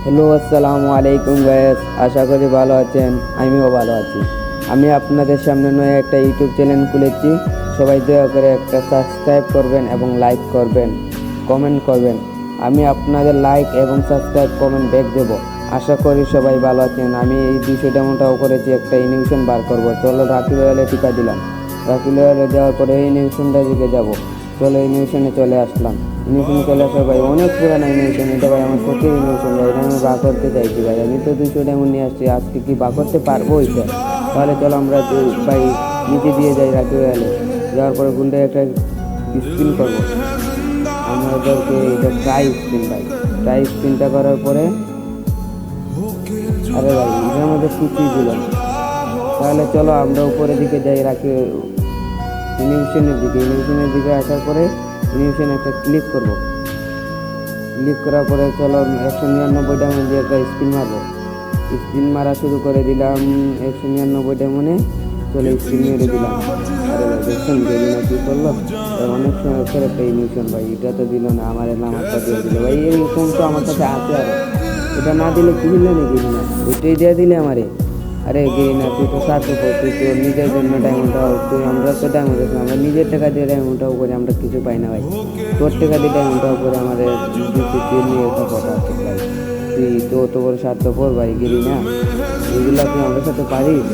Hello, আসসালামু আলাইকুম guys. আশা করি ভালো আছেন, আমিও ভালো আছি। আমি আপনাদের সামনে নয় একটা ইউটিউব চ্যানেল খুলেছি। সবাই দয়া করে একটা সাবস্ক্রাইব করবেন এবং লাইক করবেন, কমেন্ট করবেন। আমি আপনাদের লাইক এবং সাবস্ক্রাইব কমেন্ট ব্যাক দেবো। আশা করি সবাই ভালো আছেন। আমি এই 200 ডেমোটাও করেছি, একটা ইনিউশন বার করবো। চলো রাকিব রয়্যালে টিকা দিলাম। রাকিব রয়্যালে দেওয়ার পরে এই ইনিউশনটা দিকে যাবো। চলো ইনিউশনে চলে আসলাম। ইনিউশনে চলে আসা ভাই, অনেক পুরানো ইনিউশন এটা ভাই, আমার চোখের ইনিউশন ভাই। এটা আমি বা করতে চাইছি ভাই। আমি তো 200 ডেমো নিয়ে আসছি, আজকে কি বা করতে পারবো এটা? তাহলে চলো আমরা ভাই নিচে দিয়ে যাই রাকিব রয়্যালে। যাওয়ার পরে গুলটা একটা স্পিন করবো। আমাদেরকে এটা ট্রাই স্পিন ভাই। ট্রাই স্পিনটা করার পরে আরে ভাই এটার মধ্যে কিছুই দিল না। তাহলে চলো আমরা উপরের দিকে যাই, রাখি ইনিউশনের দিকে আসার পরে ইনিউশনে একটা ক্লিক করব। ক্লিক করার পরে চলো 199 ডায়মন্ড দিয়ে একটা স্পিন মারবো। স্পিন মারা শুরু করে দিলাম 199 ডায়মন্ডে। চলো স্পিন মেরে দিলাম। আরে ভাই দেখছেন গেলি না কি করলো? অনেক সময় পরে একটা ইনিউশন ভাই, এটা তো দিল না, আমার নামাজটা দিয়ে দিল ভাই। এই ইনিউশন তো আমার কাছে আছে, আরো এটা না দিলে কি দিল নাকি না, ওইটাই দিয়ে দিলে আমারে। আরে গেরি না, তুই তো স্বার্থপর, তুই তোর নিজের জন্য ডায়মন্ডটাও, তুই আমরা তো ডায়মন্ড আছে, আমরা নিজের টাকা দিয়ে ডায়মন্ডটাও করে আমরা কিছু পাই না ভাই। তোর টাকা দিয়ে ডায়মন্ডটাও করে আমাদের নিয়ে সাপোর্ট আছে ভাই। তুই তো অত বড় স্বার্থপর ভাই, গেরি না, এগুলা তুই আমাদের সাথে পারিস?